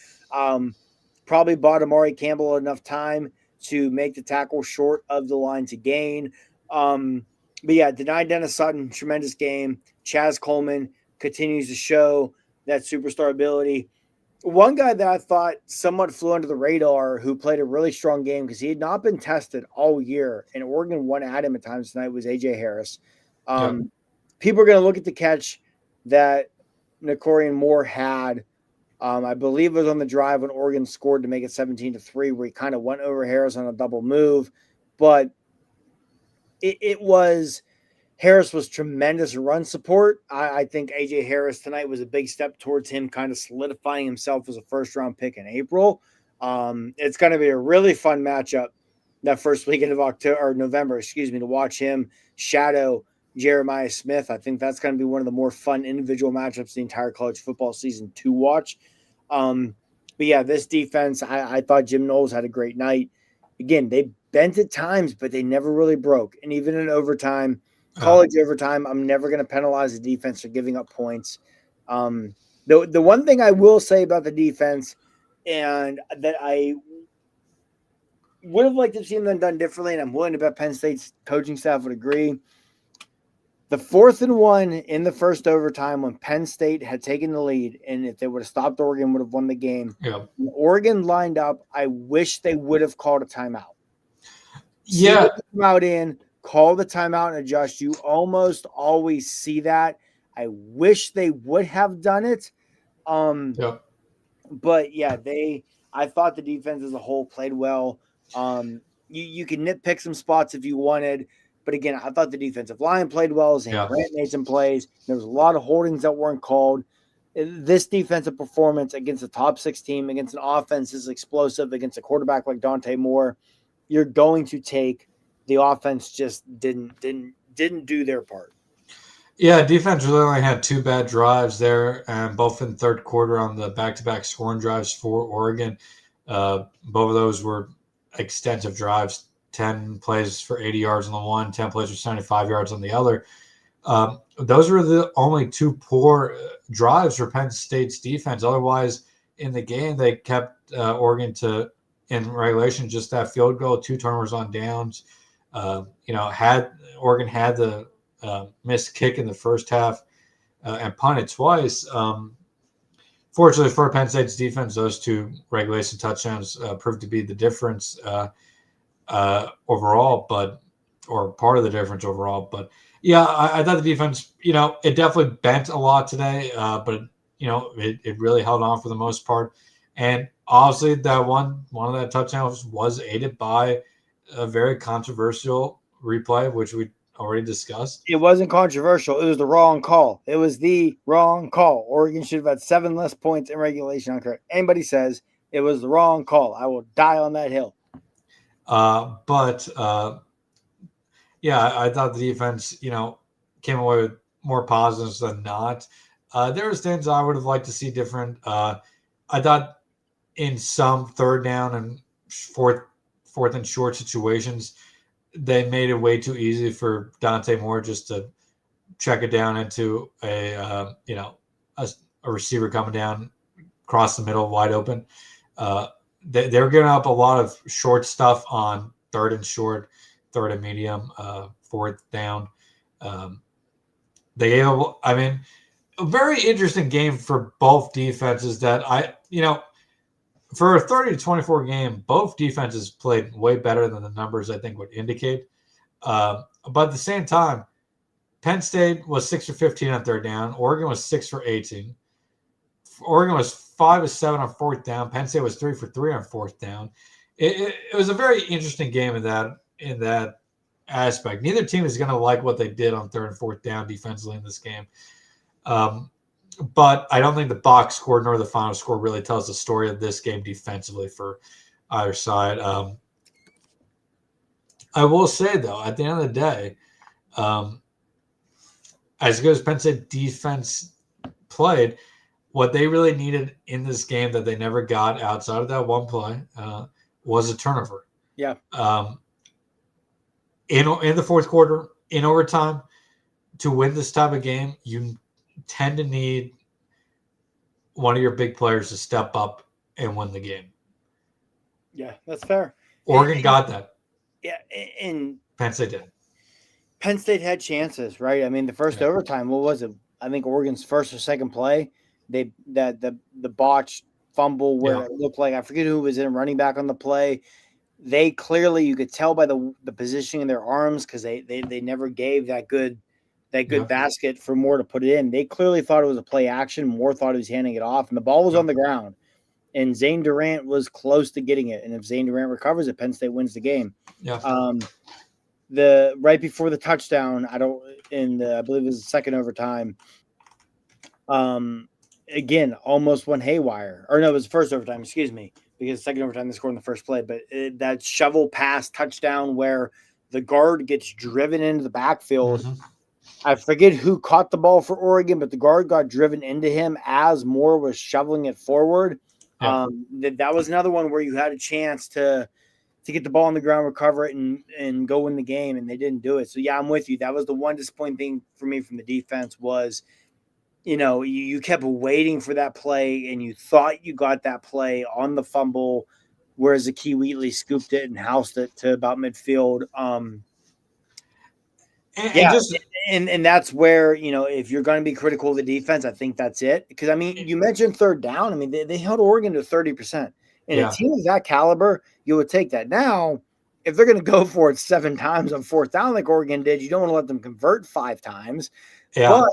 Probably bought Amari Campbell enough time to make the tackle short of the line to gain. But yeah, denied Dennis Sutton, tremendous game. Chaz Coleman continues to show that superstar ability. One guy that I thought somewhat flew under the radar who played a really strong game because he had not been tested all year, and Oregon won at him at times tonight, was A.J. Harris. People are going to look at the catch that Nicorian Moore had. I believe it was on the drive when Oregon scored to make it 17-3, where he kind of went over Harris on a double move. But Harris was tremendous run support. I think A.J. Harris tonight was a big step towards him kind of solidifying himself as a first-round pick in April. It's going to be a really fun matchup that first weekend of November, to watch him shadow Jeremiah Smith. I think that's going to be one of the more fun individual matchups the entire college football season to watch. But yeah, this defense, I thought Jim Knowles had a great night. Again, they bent at times, but they never really broke. And even in overtime, college overtime, I'm never going to penalize the defense for giving up points. The one thing I will say about the defense, and that I would have liked to have seen them done differently, and I'm willing to bet Penn State's coaching staff would agree. The 4th and 1 in the first overtime when Penn State had taken the lead, and if they would have stopped Oregon, would have won the game. When Oregon lined up, I wish they would have called a timeout. Come out in, call the timeout and adjust. You almost always see that. I wish they would have done it. But yeah, I thought the defense as a whole played well. You can nitpick some spots if you wanted. But again, I thought the defensive line played well. Zane Grant made some plays. There was a lot of holdings that weren't called. This defensive performance against a top 6 team, against an offense is explosive, against a quarterback like Dante Moore, you're going to take. The offense just didn't do their part. Yeah, defense really only had 2 bad drives there, and both in third quarter on the back-to-back scoring drives for Oregon. Both of those were extensive drives. 10 plays for 80 yards on the one, 10 plays for 75 yards on the other. Those were the only 2 poor drives for Penn State's defense. Otherwise, in the game, they kept Oregon in regulation, just that field goal, 2 turnovers on downs. Oregon had the missed kick in the first half and punted twice. Fortunately for Penn State's defense, those 2 regulation touchdowns proved to be the difference overall, or part of the difference overall. But yeah, I thought the defense, it definitely bent a lot today, but it really held on for the most part. And obviously, that one of that touchdowns was aided by a very controversial replay, which we already discussed. It wasn't controversial. It was the wrong call. It was the wrong call. Oregon should have had 7 less points in regulation. I don't care. Anybody says it was the wrong call, I will die on that hill. Yeah, I thought the defense, came away with more positives than not. There was things I would have liked to see different. I thought in some third down and fourth and short situations, they made it way too easy for Dante Moore just to check it down into a receiver coming down across the middle, wide open. They were giving up a lot of short stuff on third and short, third and medium, fourth down. They gave up, a very interesting game for both defenses that for a 30-24 game, both defenses played way better than the numbers I think would indicate. But at the same time, Penn State was 6 for 15 on third down. Oregon was 6 for 18. Oregon was 5 of 7 on fourth down. Penn State was 3 for 3 on fourth down. It was a very interesting game in that aspect. Neither team is going to like what they did on third and fourth down defensively in this game. But I don't think the box score nor the final score really tells the story of this game defensively for either side. I will say, though, at the end of the day, as good as Penn State defense played, what they really needed in this game that they never got outside of that one play was a turnover. Yeah. In the fourth quarter, in overtime, to win this type of game, you tend to need one of your big players to step up and win the game. Yeah, that's fair. Oregon got that. Yeah, and Penn State did. Penn State had chances, right? I mean, the first overtime, what was it? I think Oregon's first or second play, the botched fumble where it looked like, I forget who was in running back on the play. They clearly, you could tell by the positioning of their arms, because they never gave that good basket for Moore to put it in. They clearly thought it was a play action. Moore thought he was handing it off, and the ball was on the ground. And Zane Durant was close to getting it. And if Zane Durant recovers it, Penn State wins the game. Yeah. The right before the touchdown, I believe it was the second overtime. Again, almost went haywire. Or no, it was the first overtime, excuse me, because the second overtime they scored in the first play. But that shovel pass touchdown where the guard gets driven into the backfield. Mm-hmm. I forget who caught the ball for Oregon, but the guard got driven into him as Moore was shoveling it forward. Yeah. That was another one where you had a chance to get the ball on the ground, recover it, and go win the game, and they didn't do it. So, yeah, I'm with you. That was the one disappointing thing for me from the defense was, you kept waiting for that play, and you thought you got that play on the fumble, whereas Akee Wheatley scooped it and housed it to about midfield. And that's where, if you're going to be critical of the defense, I think that's it. Because, you mentioned third down. They held Oregon to 30%. And a team of that caliber, you would take that. Now, if they're going to go for it 7 times on fourth down like Oregon did, you don't want to let them convert 5 times. Yeah. But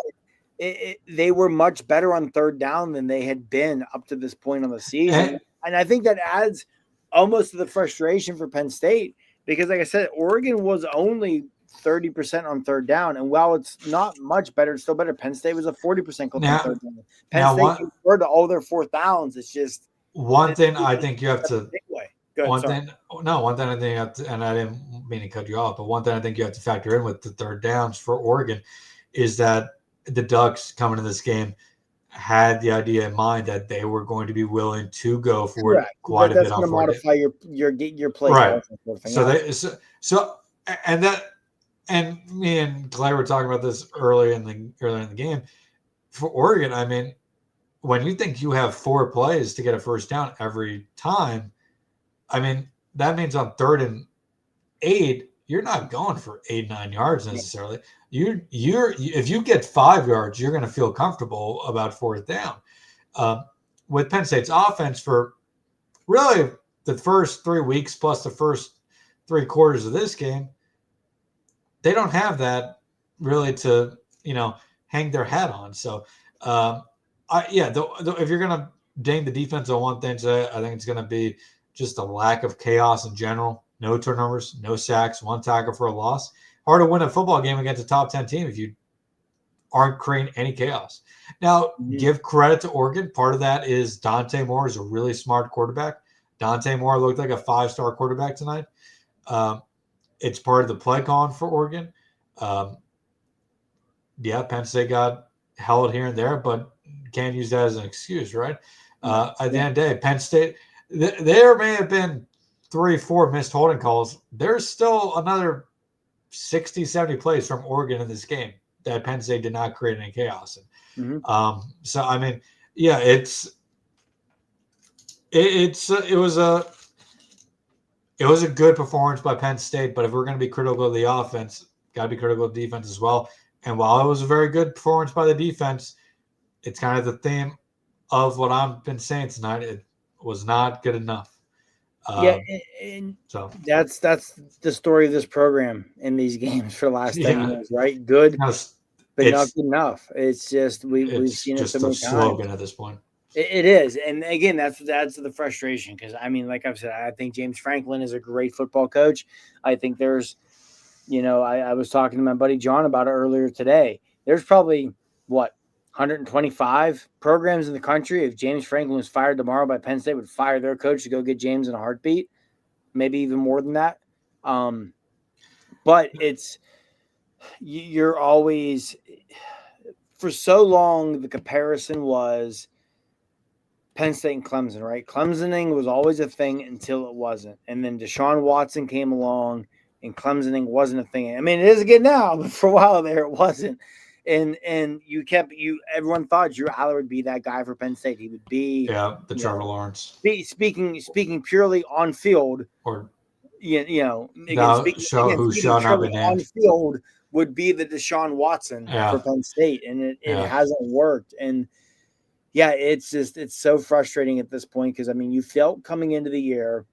they were much better on third down than they had been up to this point on the season. And I think that adds almost to the frustration for Penn State because, like I said, Oregon was only 30% on third down. And while it's not much better, it's still better. Penn State was a 40% clip on third down. Penn State converted to all their fourth downs. It's just one thing I think you have to Ahead, one thing I think you have to, and I didn't mean to cut you off, but one thing I think you have to factor in with the third downs for Oregon is that the Ducks coming to this game had the idea in mind that they were going to be willing to go for it quite a bit on fourth. That's going to modify your play. Right. And me and Clay were talking about this earlier in the game. For Oregon, when you think you have 4 plays to get a first down every time, that means on 3rd and 8, you're not going for 8-9 yards necessarily. If you get 5 yards, you're going to feel comfortable about fourth down. With Penn State's offense for really the first 3 weeks plus the first 3 quarters of this game, they don't have that really to hang their hat on. So if you're going to ding the defense on one thing, I think it's going to be just a lack of chaos in general. No turnovers, no sacks, 1 tackle for a loss. Hard to win a football game against a top 10 team if you aren't creating any chaos. Now, give credit to Oregon. Part of that is Dante Moore is a really smart quarterback. Dante Moore looked like a 5-star quarterback tonight. It's part of the play calling for Oregon. Penn State got held here and there, but can't use that as an excuse, right? At the end of the day, Penn State, there may have been 3-4 missed holding calls, there's still another 60, 70 plays from Oregon in this game that Penn State did not create any chaos in. Mm-hmm. So, I mean, yeah, it was a good performance by Penn State, but if we're going to be critical of the offense, got to be critical of the defense as well. And while it was a very good performance by the defense, it's kind of the theme of what I've been saying tonight. It was not good enough. And so that's the story of this program in these games for the last 10 years, right? Good, but not good enough. It's just we've seen it so many times. It's just a slogan at this point. It is, and again, that's the frustration because I mean, like I've said, I think James Franklin is a great football coach. I think there's, I was talking to my buddy John about it earlier today. There's probably 125 programs in the country. If James Franklin was fired tomorrow by Penn State, would fire their coach to go get James in a heartbeat, maybe even more than that. But you're always, for so long, the comparison was Penn State and Clemson, right? Clemsoning was always a thing until it wasn't. And then Deshaun Watson came along and Clemsoning wasn't a thing. I mean, it is again now, but for a while there it wasn't. And everyone thought Drew Aller would be that guy for Penn State. He would be the Trevor Lawrence. Speaking purely on field, or who shall not be named. On field would be the Deshaun Watson for Penn State, and it hasn't worked. And it's so frustrating at this point because I mean, you felt coming into the year.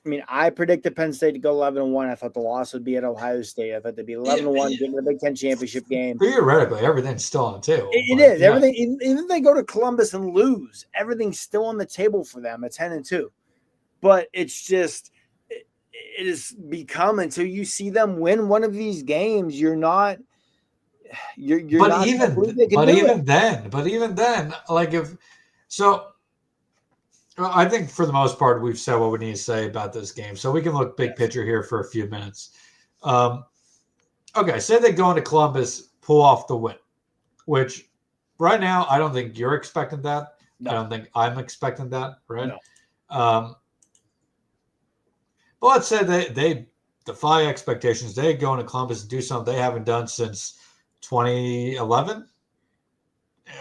I mean, I predicted Penn State to go 11-1. I thought the loss would be at Ohio State. I thought they'd be 11-1, get to the Big Ten championship game. Theoretically, everything's still on the table. It is. Yeah. Everything, even if they go to Columbus and lose, everything's still on the table for them at 10-2. But it's just, it has become until you see them win one of these games, you're not. But even then, like I think for the most part, we've said what we need to say about this game. So we can look big picture here for a few minutes. Okay, say they go into Columbus, pull off the win, which right now, I don't think you're expecting that. No. I don't think I'm expecting that, right? No. But let's say they defy expectations. They go into Columbus and do something they haven't done since 2011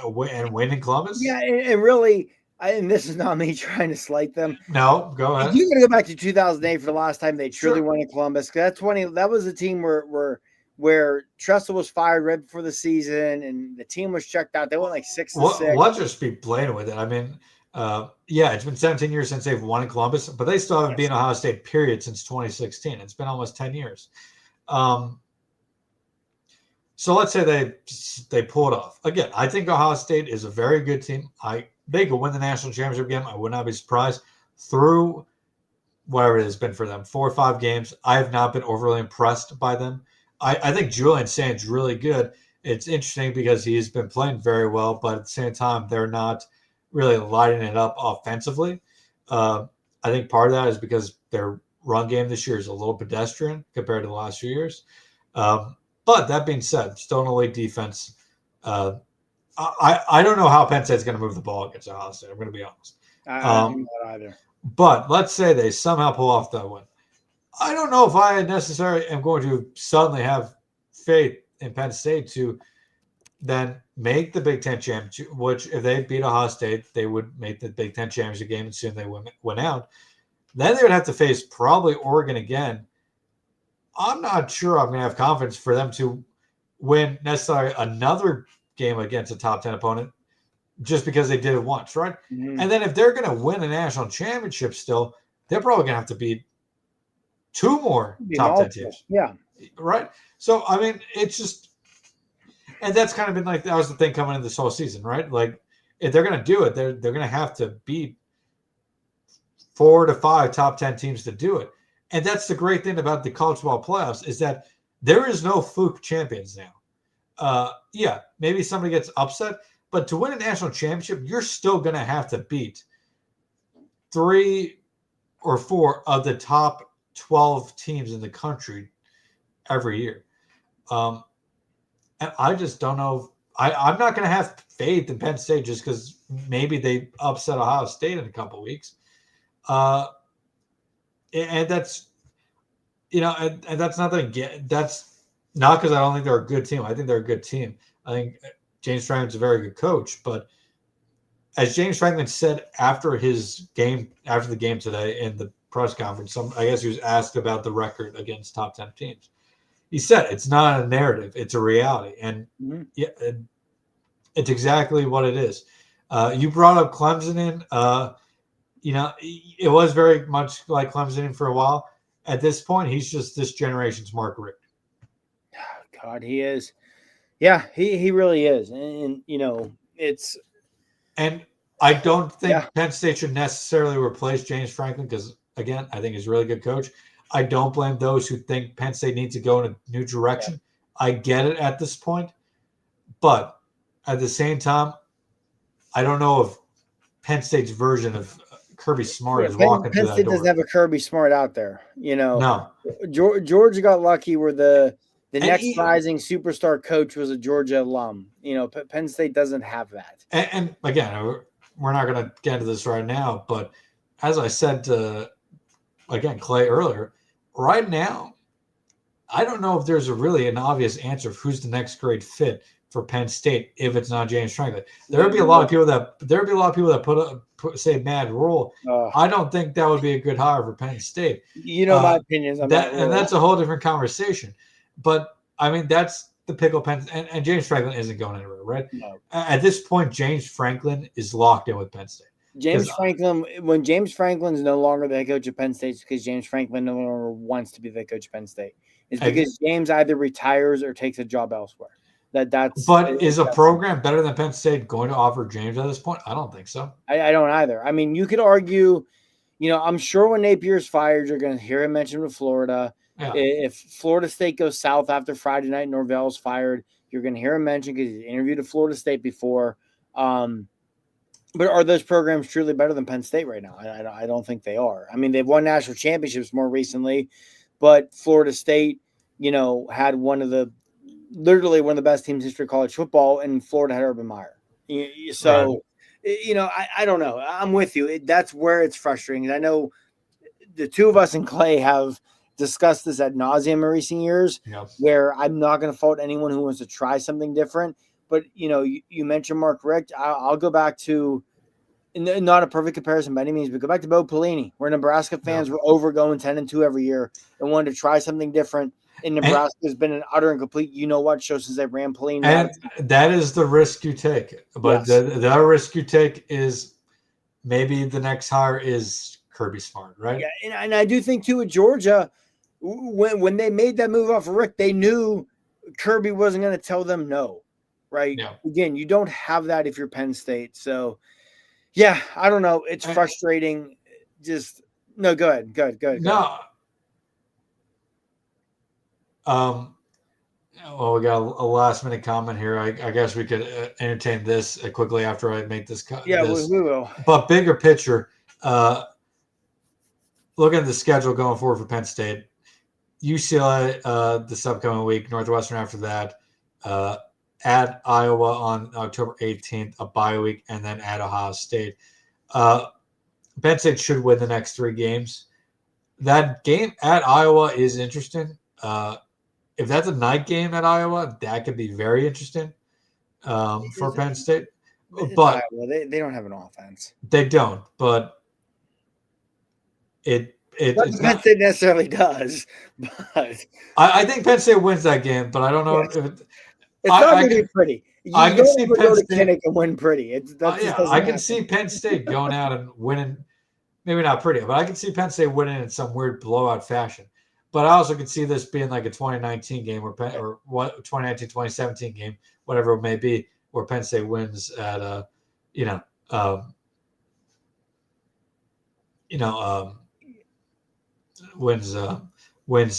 and win in Columbus. Yeah, and really – and this is not me trying to slight them. No, go ahead. You're going to go back to 2008 for the last time they truly won in Columbus. That was a team where Tressel was fired right before the season, and the team was checked out. They went like 6-6. Let's just be plain with it. I mean, it's been 17 years since they've won in Columbus, but they still haven't beaten Ohio State, period, since 2016. It's been almost 10 years. So let's say they pull it off. Again, I think Ohio State is a very good team. They could win the national championship game. I would not be surprised. Through whatever it has been for them, 4 or 5 games, I have not been overly impressed by them. I think Julian Saint's really good. It's interesting because he's been playing very well, but at the same time, they're not really lighting it up offensively. I think part of that is because their run game this year is a little pedestrian compared to the last few years. But that being said, still an elite defense. I don't know how Penn State's going to move the ball against Ohio State. I'm going to be honest. I don't know that either. But let's say they somehow pull off that win. I don't know if I necessarily am going to suddenly have faith in Penn State to then make the Big Ten championship, which if they beat Ohio State, they would make the Big Ten championship game and soon they win out. Then they would have to face probably Oregon again. I'm not sure I'm going to have confidence for them to win necessarily another game against a top 10 opponent just because they did it once, right? Mm-hmm. And then if they're going to win a national championship still, they're probably going to have to beat 2 more top 10 teams. Yeah. Right? So, I mean, it's just – and that's kind of been like – that was the thing coming into this whole season, right? Like, if they're going to do it, they're going to have to beat 4 to 5 top 10 teams to do it. And that's the great thing about the college football playoffs is that there is no fluke champions now. Maybe somebody gets upset, but to win a national championship, you're still going to have to beat 3 or 4 of the top 12 teams in the country every year. And I just don't know. I'm not going to have faith in Penn State just because maybe they upset Ohio State in a couple of weeks. and that's and that's not that's not because I don't think they're a good team. I think they're a good team. I think James Franklin's a very good coach, but as James Franklin said after the game today in the press conference, I guess he was asked about the record against top 10 teams. He said it's not a narrative; it's a reality, and yeah, it's exactly what it is. You brought up Clemson in. It was very much like Clemson in for a while. At this point, he's just this generation's Mark Richt. God, he is. Yeah, he really is, and it's. And I don't think Penn State should necessarily replace James Franklin because, again, I think he's a really good coach. I don't blame those who think Penn State needs to go in a new direction. Yeah. I get it at this point. But at the same time, I don't know if Penn State's version of Kirby Smart is walking through that door. Penn State doesn't have a Kirby Smart out there. No. Georgia got lucky where the next rising superstar coach was a Georgia alum. Penn State doesn't have that. And again, we're not going to get into this right now, but as I said to, again, Clay earlier, right now, I don't know if there's really an obvious answer of who's the next great fit for Penn State if it's not James Franklin. There would be a lot of people that say Mad Rule. I don't think that would be a good hire for Penn State. My opinions on that, and that's a whole different conversation. But I mean, that's the pickle. Penn and James Franklin isn't going anywhere, right? No. At this point, James Franklin is locked in with Penn State. When James Franklin's no longer the head coach of Penn State, it's because James Franklin no longer wants to be the head coach of Penn State. It's because James either retires or takes a job elsewhere. Is a program better than Penn State going to offer James at this point? I don't think so. I don't either. I mean, you could argue, I'm sure when Napier's fired, you're going to hear him mention with Florida. Yeah. If Florida State goes south after Friday night, Norvell's fired, you're going to hear him mention because he's interviewed at Florida State before. But are those programs truly better than Penn State right now? I don't think they are. I mean, they've won national championships more recently, but Florida State, had literally one of the best teams in history of college football, and Florida had Urban Meyer. So, right. I don't know. I'm with you. That's where it's frustrating. I know the two of us and Clay have discussed this ad nauseum in recent years, where I'm not going to fault anyone who wants to try something different. But, you mentioned Mark Richt. I'll go back to, not a perfect comparison by any means, but go back to Bo Pelini, where Nebraska fans were over going 10-2 every year and wanted to try something different. And Nebraska has been an utter and complete show since they ran Pelini. And that is the risk you take. But the other risk you take is maybe the next hire is Kirby Smart, right? Yeah, and I do think, too, with Georgia, when they made that move off of Rick, they knew Kirby wasn't going to tell them no, right? Yeah. Again, you don't have that if you're Penn State. So, yeah, I don't know. It's frustrating. No, go ahead. Go ahead. No. Well, we got a last-minute comment here. I guess we could entertain this quickly after I make this cut. Yeah, we will. But bigger picture, looking at the schedule going forward for Penn State, UCLA this upcoming week, Northwestern after that, at Iowa on October 18th, a bye week, and then at Ohio State. Penn State should win the next 3 games. That game at Iowa is interesting. If that's a night game at Iowa, that could be very interesting for Penn State. But they don't have an offense. They don't, but it's Penn State necessarily does. But I think Penn State wins that game, but I don't know if it's not going to be pretty. I can see Penn State and win pretty. I can see Penn State going out and winning, maybe not pretty, but I can see Penn State winning in some weird blowout fashion. But I also could see this being like a 2019 game or 2019-2017 game, whatever it may be, where Penn State wins at wins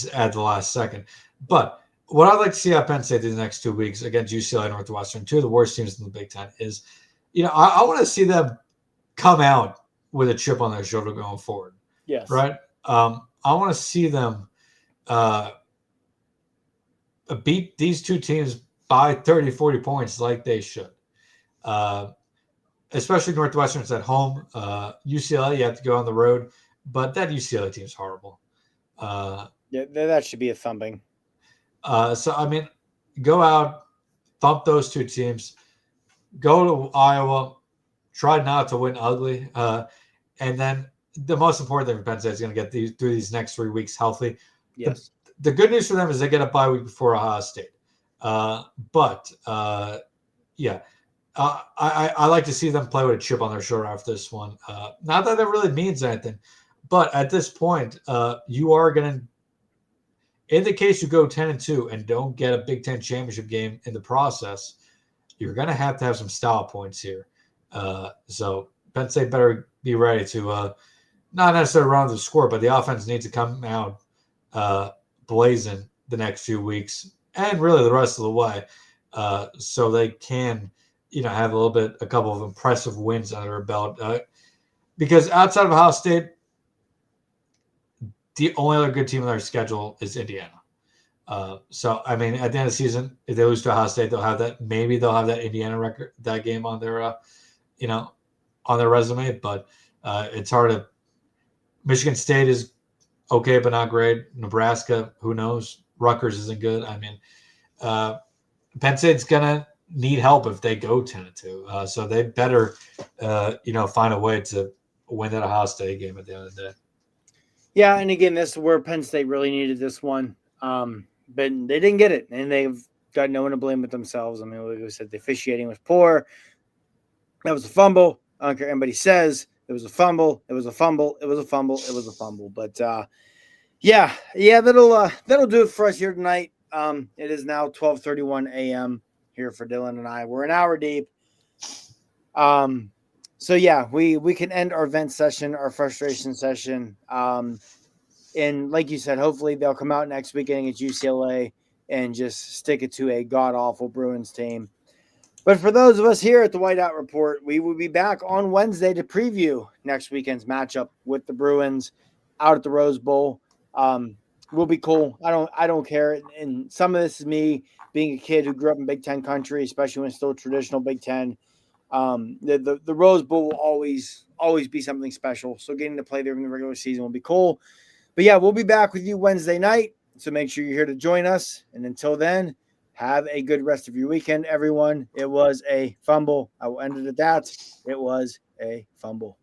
at the last second. But what I'd like to see out Penn State these next 2 weeks against UCLA and Northwestern, 2 of the worst teams in the Big Ten, is I want to see them come out with a chip on their shoulder going forward. Yes. Right. I want to see them beat these 2 teams by 30, 40 points like they should. Especially Northwestern's at home. UCLA, you have to go on the road. but that UCLA team is horrible. Yeah, that should be a thumping. So I mean, go out, thump those two teams, go to Iowa, try not to win ugly, and then the most important thing for Penn State is going to get through these next 3 weeks healthy. Yes. The good news for them is they get a bye week before Ohio State. Yeah, I like to see them play with a chip on their shoulder after this one. Not that it really means anything, but at this point, you are going to, in the case you go 10-2 and don't get a Big Ten championship game in the process, you're going to have some style points here. So Penn State better be ready to not necessarily run the score, but the offense needs to come out blazing the next few weeks and really the rest of the way, so they can, have a couple of impressive wins under their belt. Because outside of Ohio State, the only other good team on their schedule is Indiana. So I mean, at the end of the season, if they lose to Ohio State, they'll have that. Maybe they'll have that Indiana record, that game on their, on their resume. But it's hard to. Michigan State is okay, but not great. Nebraska, who knows? Rutgers isn't good. I mean, Penn State's gonna need help if they go 10-2. So they better, find a way to win that Ohio State game at the end of the day. Yeah, and again, this is where Penn State really needed this one. But they didn't get it, and they've got no one to blame but themselves. I mean, like we said, the officiating was poor. That was a fumble. I don't care what anybody says. It was a fumble. It was a fumble. It was a fumble. It was a fumble. But yeah, that'll do it for us here tonight. It is now 12:31 a.m. here for Dylan and I. We're an hour deep. So yeah, we can end our vent session, our frustration session. And like you said, hopefully they'll come out next weekend against UCLA and just stick it to a god-awful Bruins team. But for those of us here at the Whiteout Report, we will be back on Wednesday to preview next weekend's matchup with the Bruins out at the Rose Bowl. Will be cool. I don't care. And some of this is me being a kid who grew up in Big Ten country, especially when it's still traditional Big Ten. The Rose Bowl will always be something special. So getting to play there in the regular season will be cool. But yeah, we'll be back with you Wednesday night. So make sure you're here to join us. And until then, have a good rest of your weekend, everyone. It was a fumble. I will end it at that. It was a fumble.